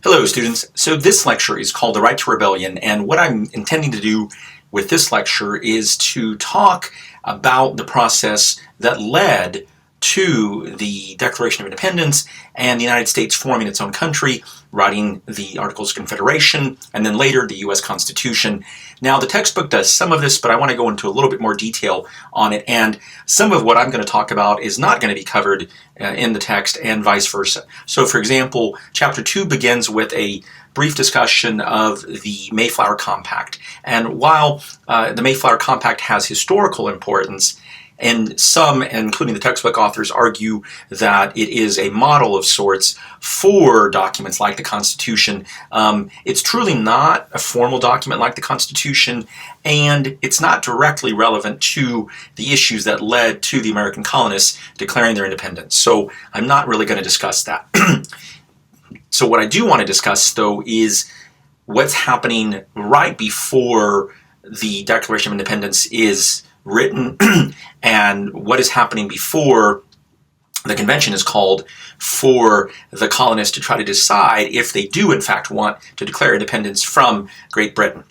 Hello, students. So this lecture is called The Right to Rebellion, and what I'm intending to do with this lecture is to talk about the process that led to the Declaration of Independence and the United States forming its own country, writing the Articles of Confederation, and then later the U.S. Constitution. Now, the textbook does some of this, but I want to go into a little bit more detail on it, and some of what I'm going to talk about is not going to be covered in the text, and vice versa. So, for example, Chapter 2 begins with a brief discussion of the Mayflower Compact. And while the Mayflower Compact has historical importance, and some, including the textbook authors, argue that it is a model of sorts for documents like the Constitution. It's truly not a formal document like the Constitution, and it's not directly relevant to the issues that led to the American colonists declaring their independence. So I'm not really going to discuss that. So what I do want to discuss, though, is what's happening right before the Declaration of Independence is written and what is happening before the convention is called for the colonists to try to decide if they do in fact want to declare independence from Great Britain.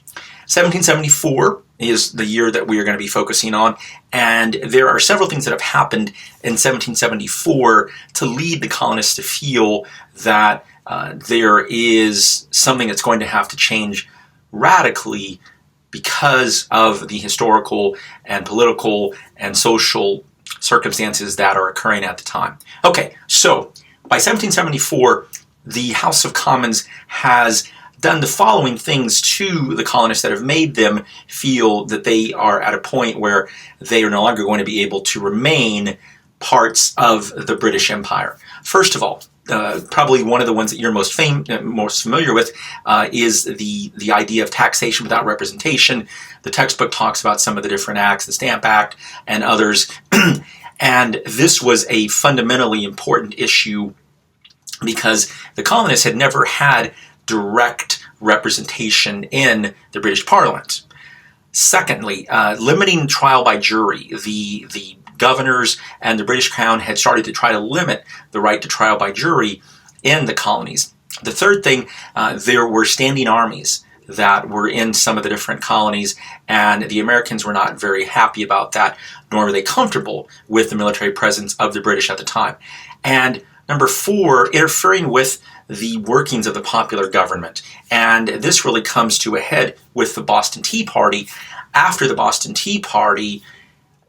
1774 is the year that we are going to be focusing on, and there are several things that have happened in 1774 to lead the colonists to feel that there is something that's going to have to change radically because of the historical and political and social circumstances that are occurring at the time. Okay, so by 1774, the House of Commons has done the following things to the colonists that have made them feel that they are at a point where they are no longer going to be able to remain parts of the British Empire. First of all, probably one of the ones that you're most familiar with is the idea of taxation without representation. The textbook talks about some of the different acts, the Stamp Act and others. And this was a fundamentally important issue because the colonists had never had direct representation in the British Parliament. Secondly, limiting trial by jury. The governors and the British Crown had started to try to limit the right to trial by jury in the colonies. The third thing, there were standing armies that were in some of the different colonies, and the Americans were not very happy about that, nor were they comfortable with the military presence of the British at the time. And number four, interfering with the workings of the popular government. And this really comes to a head with the Boston Tea Party. After the Boston Tea Party,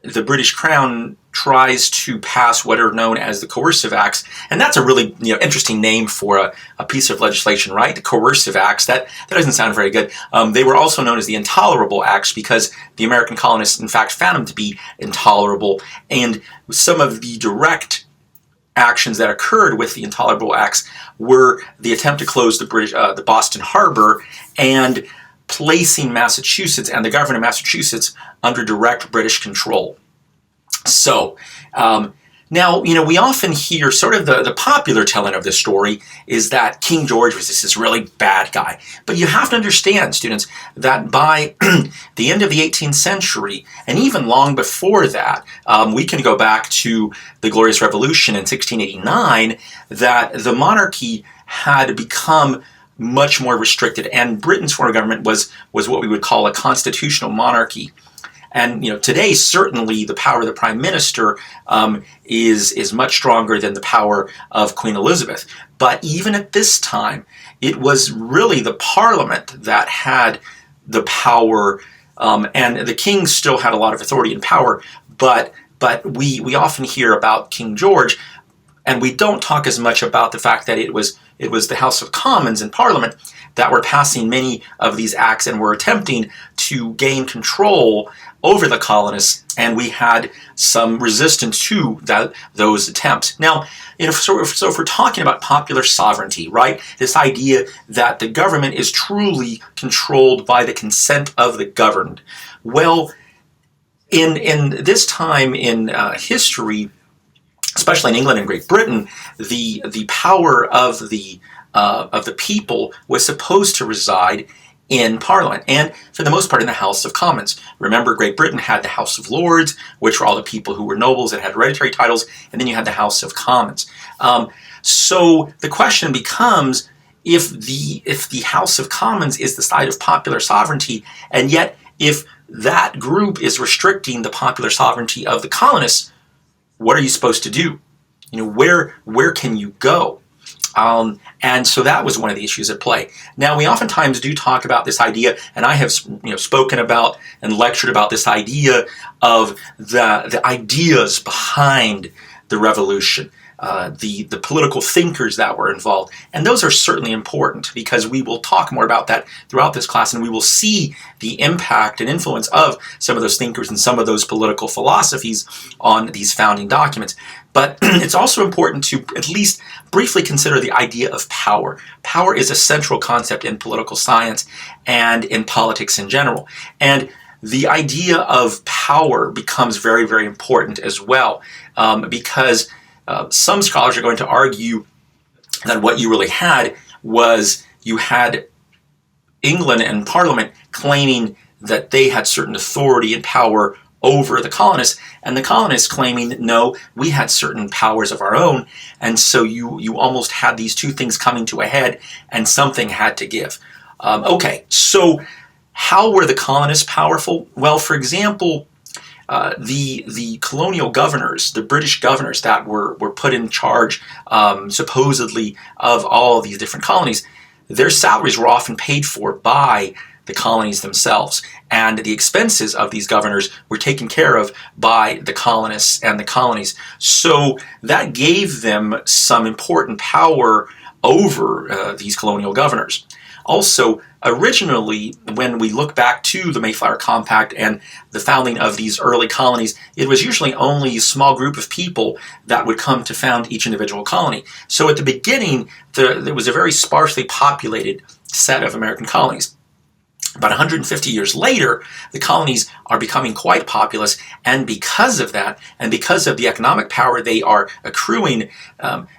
the British Crown tries to pass what are known as the Coercive Acts, and that's a really interesting name for a piece of legislation, right? The Coercive Acts. That doesn't sound very good. They were also known as the Intolerable Acts because the American colonists, in fact, found them to be intolerable, and some of the direct actions that occurred with the Intolerable Acts were the attempt to close the Boston Harbor and placing Massachusetts and the government of Massachusetts under direct British control. So, now, we often hear sort of the popular telling of this story is that King George was this really bad guy. But you have to understand, students, that by the end of the 18th century, and even long before that, we can go back to the Glorious Revolution in 1689, that the monarchy had become much more restricted, and Britain's form of government was what we would call a constitutional monarchy. And today, certainly, the power of the Prime Minister is much stronger than the power of Queen Elizabeth. But even at this time, it was really the Parliament that had the power, and the King still had a lot of authority and power. But we often hear about King George, and we don't talk as much about the fact that it was the House of Commons and Parliament that were passing many of these acts and were attempting to gain control over the colonists, and we had some resistance to those attempts. Now, so if we're talking about popular sovereignty, right, this idea that the government is truly controlled by the consent of the governed, well, in this time in history, especially in England and Great Britain, the power of the people was supposed to reside in Parliament, and for the most part in the House of Commons. Remember, Great Britain had the House of Lords, which were all the people who were nobles and had hereditary titles, and then you had the House of Commons. So the question becomes, if the House of Commons is the side of popular sovereignty, and yet if that group is restricting the popular sovereignty of the colonists, what are you supposed to do? Where can you go? And so that was one of the issues at play. Now, we oftentimes do talk about this idea, and I have spoken about and lectured about this idea of the ideas behind the revolution, the political thinkers that were involved. And those are certainly important, because we will talk more about that throughout this class, and we will see the impact and influence of some of those thinkers and some of those political philosophies on these founding documents. But it's also important to at least briefly consider the idea of power. Power is a central concept in political science and in politics in general. And the idea of power becomes very, very important as well, because some scholars are going to argue that what you really had was you had England and Parliament claiming that they had certain authority and power over the colonists, and the colonists claiming that no, we had certain powers of our own, and so you almost had these two things coming to a head, and something had to give. Okay, so how were the colonists powerful? Well, for example, the colonial governors, the British governors that were put in charge, supposedly, of all of these different colonies, their salaries were often paid for by the colonies themselves, and the expenses of these governors were taken care of by the colonists and the colonies. So that gave them some important power over these colonial governors. Also, originally, when we look back to the Mayflower Compact and the founding of these early colonies, it was usually only a small group of people that would come to found each individual colony. So at the beginning, there was a very sparsely populated set of American colonies. About 150 years later, the colonies are becoming quite populous, and because of that, and because of the economic power they are accruing,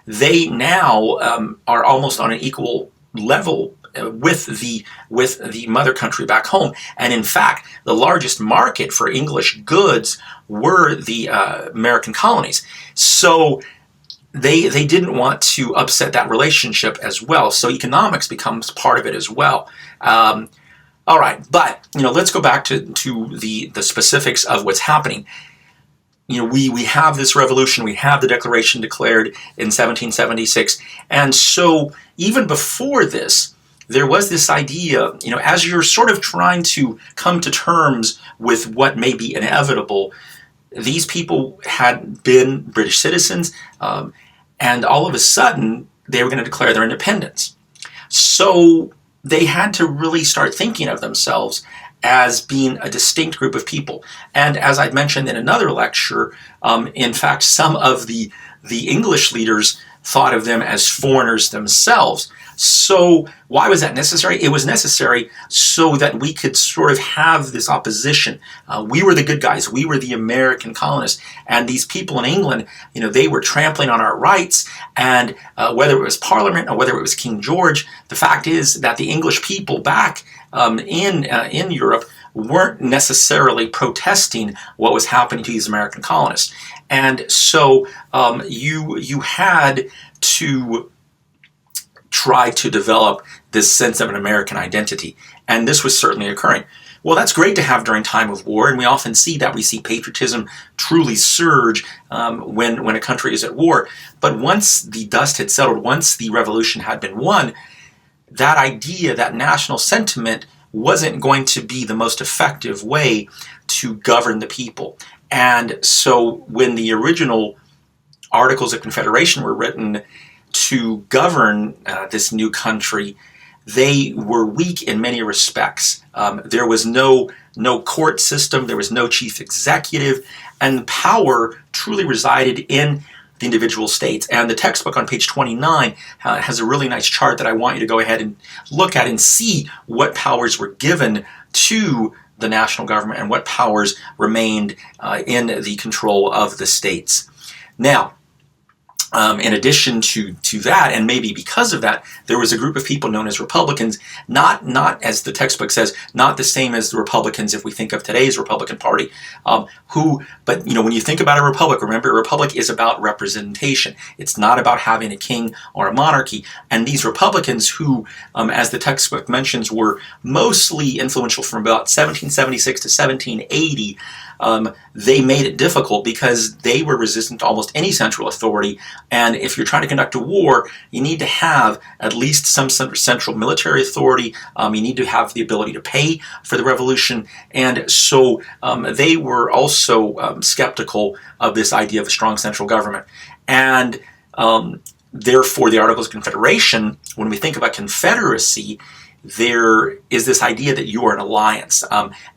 they now are almost on an equal level with the mother country back home. And in fact, the largest market for English goods were the American colonies. So they didn't want to upset that relationship as well. So economics becomes part of it as well. All right, but let's go back to the specifics of what's happening. We have this revolution, we have the Declaration declared in 1776, and so even before this, there was this idea, as you're sort of trying to come to terms with what may be inevitable, these people had been British citizens, and all of a sudden, they were going to declare their independence. So they had to really start thinking of themselves as being a distinct group of people. And as I'd mentioned in another lecture, in fact, some of the English leaders thought of them as foreigners themselves. So why was that necessary? It was necessary so that we could sort of have this opposition. We were the good guys. We were the American colonists. And these people in England, they were trampling on our rights. And whether it was Parliament or whether it was King George, the fact is that the English people back in Europe weren't necessarily protesting what was happening to these American colonists. And so you had to try to develop this sense of an American identity. And this was certainly occurring. Well, that's great to have during time of war, and we often see that. We see patriotism truly surge when a country is at war. But once the dust had settled, once the revolution had been won, that idea, that national sentiment, wasn't going to be the most effective way to govern the people. And so when the original Articles of Confederation were written to govern this new country, they were weak in many respects. There was no court system, there was no chief executive, and power truly resided in the individual states. And the textbook on page 29 has a really nice chart that I want you to go ahead and look at and see what powers were given to the national government and what powers remained in the control of the states. Now, In addition to that, and maybe because of that, there was a group of people known as Republicans, not as the textbook says, not the same as the Republicans if we think of today's Republican Party, but when you think about a republic, remember a republic is about representation. It's not about having a king or a monarchy. And these Republicans who, as the textbook mentions, were mostly influential from about 1776 to 1780, they made it difficult because they were resistant to almost any central authority. And if you're trying to conduct a war, you need to have at least some central military authority. You need to have the ability to pay for the revolution. And so they were also skeptical of this idea of a strong central government. And therefore, the Articles of Confederation, when we think about confederacy, there is this idea that you are an alliance,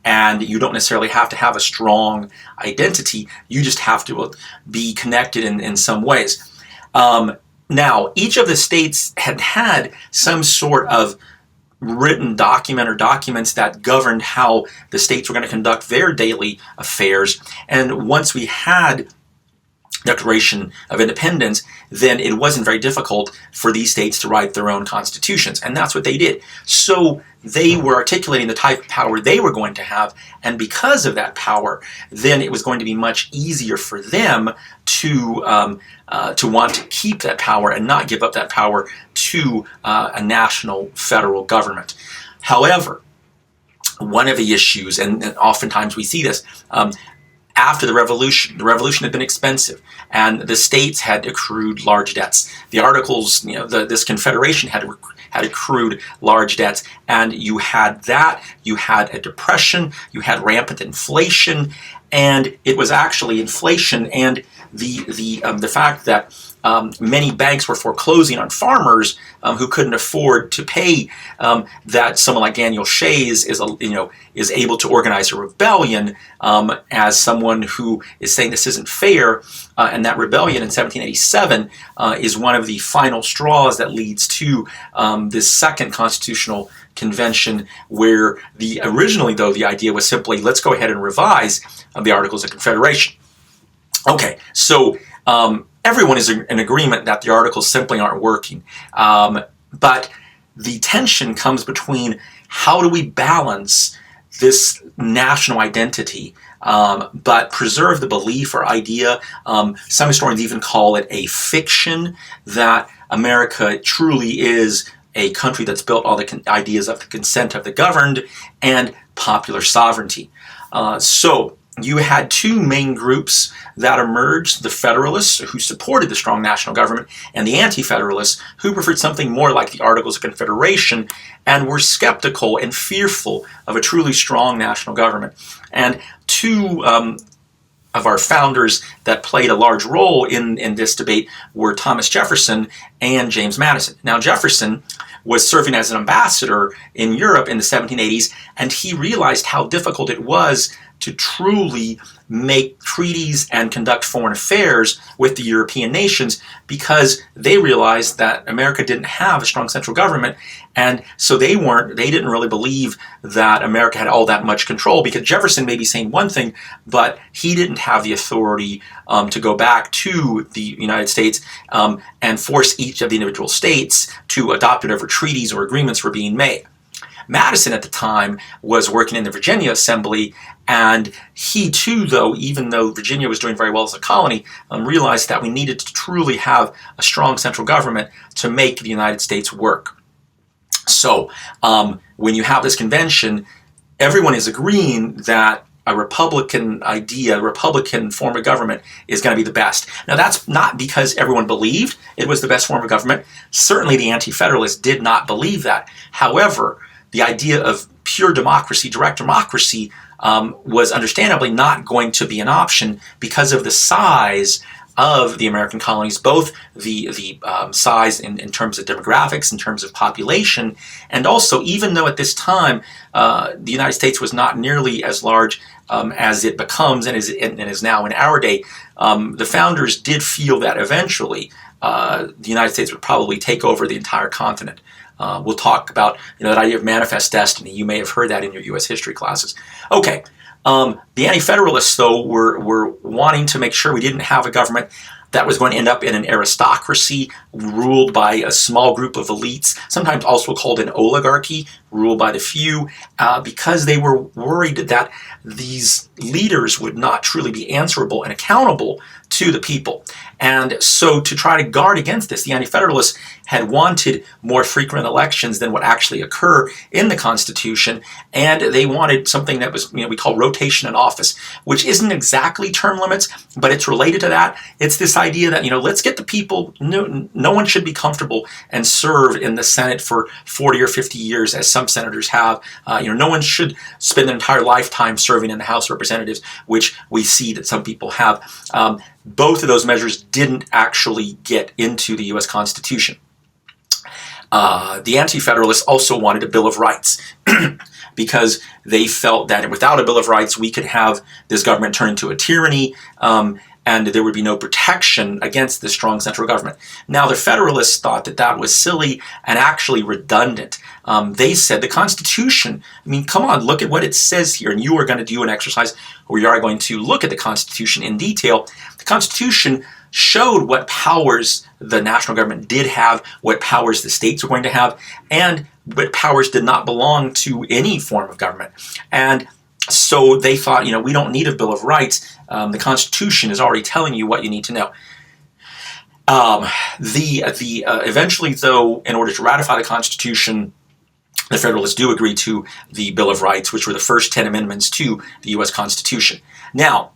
and you don't necessarily have to have a strong identity. You just have to be connected in some ways. Now, each of the states had some sort of written document or documents that governed how the states were going to conduct their daily affairs. And once we had Declaration of Independence, then it wasn't very difficult for these states to write their own constitutions, and that's what they did. So they were articulating the type of power they were going to have, and because of that power, then it was going to be much easier for them to want to keep that power and not give up that power to a national federal government. However, one of the issues, and oftentimes we see this, after the revolution had been expensive, and the states had accrued large debts. The Articles, this confederation had accrued large debts, and you had a depression, you had rampant inflation, and it was actually inflation and the fact that many banks were foreclosing on farmers who couldn't afford to pay, that someone like Daniel Shays is able to organize a rebellion as someone who is saying this isn't fair, and that rebellion in 1787 is one of the final straws that leads to this second constitutional convention, where originally though the idea was simply let's go ahead and revise the Articles of Confederation. Okay, so everyone is in agreement that the Articles simply aren't working. But the tension comes between how do we balance this national identity but preserve the belief or idea. Some historians even call it a fiction that America truly is a country that's built all the ideas of the consent of the governed and popular sovereignty. So you had two main groups that emerged: the Federalists, who supported the strong national government, and the Anti-Federalists, who preferred something more like the Articles of Confederation and were skeptical and fearful of a truly strong national government. And two of our founders that played a large role in this debate were Thomas Jefferson and James Madison. Now, Jefferson was serving as an ambassador in Europe in the 1780s, and he realized how difficult it was to truly make treaties and conduct foreign affairs with the European nations, because they realized that America didn't have a strong central government, and so they didn't really believe that America had all that much control, because Jefferson may be saying one thing, but he didn't have the authority to go back to the United States and force each of the individual states to adopt whatever treaties or agreements were being made. Madison at the time was working in the Virginia Assembly, and he too, even though Virginia was doing very well as a colony, realized that we needed to truly have a strong central government to make the United States work. So when you have this convention, everyone is agreeing that a Republican idea, a Republican form of government is going to be the best. Now, that's not because everyone believed it was the best form of government. Certainly the Anti-Federalists did not believe that. However, the idea of pure democracy, direct democracy, was understandably not going to be an option because of the size of the American colonies, both the size in terms of demographics, in terms of population, and also, even though at this time the United States was not nearly as large as it becomes and is now in our day, the founders did feel that eventually the United States would probably take over the entire continent. We'll talk about that idea of manifest destiny. You may have heard that in your U.S. history classes. Okay, the Anti-Federalists, though, were wanting to make sure we didn't have a government that was going to end up in an aristocracy ruled by a small group of elites, sometimes also called an oligarchy, ruled by the few, because they were worried that these leaders would not truly be answerable and accountable to the people. And so to try to guard against this, the Anti-Federalists had wanted more frequent elections than what actually occur in the Constitution, and they wanted something that was, we call rotation in office, which isn't exactly term limits, but it's related to that. It's this idea that, let's get the people, no one should be comfortable and serve in the Senate for 40 or 50 years, as some senators have. No one should spend their entire lifetime serving in the House of Representatives, which we see that some people have. Both of those measures didn't actually get into the U.S. Constitution. The Anti-Federalists also wanted a Bill of Rights because they felt that without a Bill of Rights, we could have this government turn into a tyranny, and there would be no protection against the strong central government. Now, the Federalists thought that that was silly and actually redundant. They said the Constitution, come on, look at what it says here, and you are going to do an exercise where you are going to look at the Constitution in detail. The Constitution showed what powers the national government did have, what powers the states were going to have, and what powers did not belong to any form of government. And so they thought, we don't need a Bill of Rights. The Constitution is already telling you what you need to know. Eventually, though, in order to ratify the Constitution, the Federalists do agree to the Bill of Rights, which were the first 10 amendments to the U.S. Constitution. Now,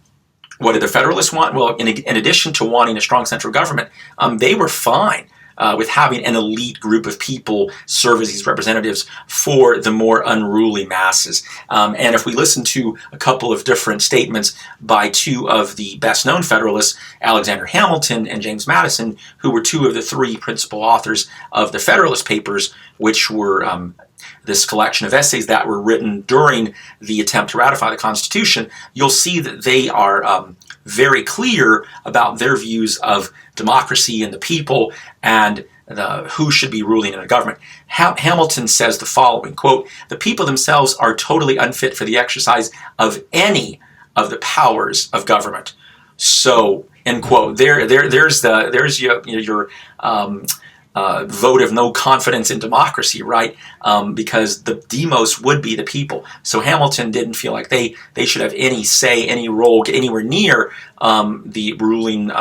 what did the Federalists want? Well, in addition to wanting a strong central government, they were fine with having an elite group of people serve as these representatives for the more unruly masses. And if we listen to a couple of different statements by two of the best-known Federalists, Alexander Hamilton and James Madison, who were two of the three principal authors of the Federalist Papers, which were this collection of essays that were written during the attempt to ratify the Constitution, you'll see that they are very clear about their views of democracy and the people and who should be ruling in a government. Hamilton says the following, quote, "The people themselves are totally unfit for the exercise of any of the powers of government." So, end quote. There's your vote of no confidence in democracy, right? Because the demos would be the people. So Hamilton didn't feel like they should have any say, any role, get anywhere near the ruling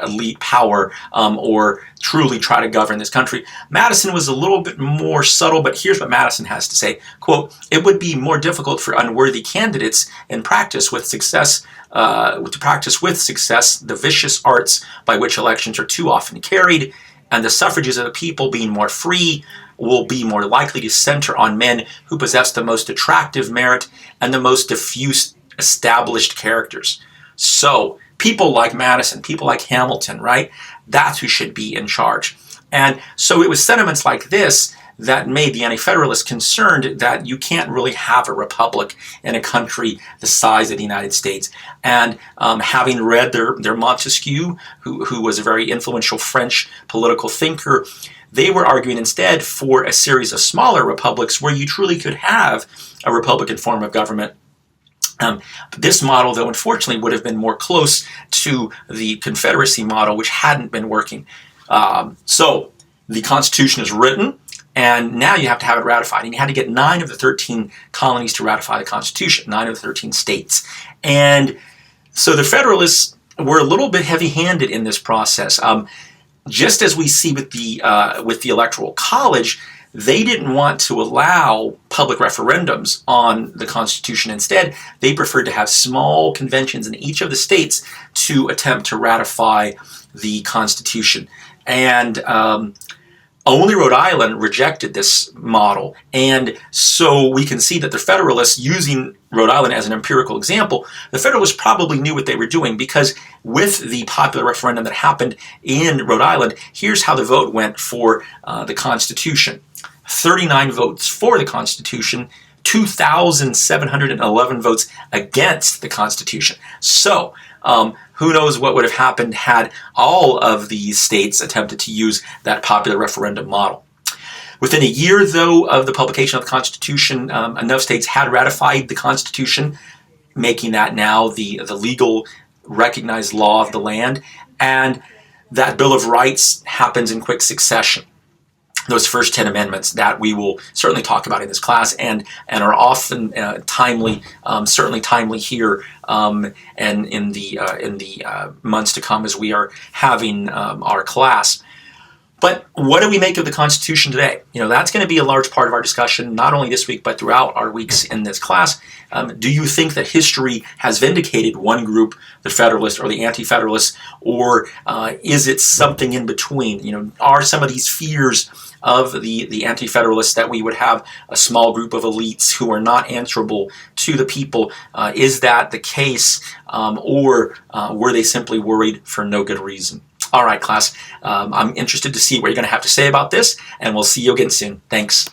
elite power or truly try to govern this country. Madison was a little bit more subtle, but here's what Madison has to say. Quote, "It would be more difficult for unworthy candidates in practice with success to practice with success the vicious arts by which elections are too often carried, and the suffrages of the people, being more free, will be more likely to center on men who possess the most attractive merit and the most diffuse established characters." So people like Madison, people like Hamilton, right? That's who should be in charge. And so it was sentiments like this that made the Anti-Federalists concerned that you can't really have a republic in a country the size of the United States. And having read their Montesquieu, who was a very influential French political thinker, they were arguing instead for a series of smaller republics where you truly could have a republican form of government. This model, though, unfortunately, would have been more close to the Confederacy model, which hadn't been working. So the Constitution is written, and now you have to have it ratified. And you had to get 9 of the 13 colonies to ratify the Constitution, 9 of the 13 states. And so the Federalists were a little bit heavy-handed in this process. Just as we see with the Electoral College, they didn't want to allow public referendums on the Constitution. Instead, they preferred to have small conventions in each of the states to attempt to ratify the Constitution. And only Rhode Island rejected this model. And so we can see that the Federalists, using Rhode Island as an empirical example, the Federalists probably knew what they were doing, because with the popular referendum that happened in Rhode Island, here's how the vote went for the Constitution. 39 votes for the Constitution, 2,711 votes against the Constitution. So, who knows what would have happened had all of these states attempted to use that popular referendum model. Within a year, though, of the publication of the Constitution, enough states had ratified the Constitution, making that now the legal recognized law of the land. And that Bill of Rights happens in quick succession. Those first 10 amendments that we will certainly talk about in this class and are often timely, certainly timely here and in the months to come as we are having our class. But what do we make of the Constitution today? That's going to be a large part of our discussion, not only this week, but throughout our weeks in this class. Do you think that history has vindicated one group, the Federalists or the Anti-Federalists, or is it something in between? Are some of these fears of the Anti-Federalists that we would have a small group of elites who are not answerable to the people, is that the case, or were they simply worried for no good reason? All right, class, I'm interested to see what you're going to have to say about this, and we'll see you again soon. Thanks.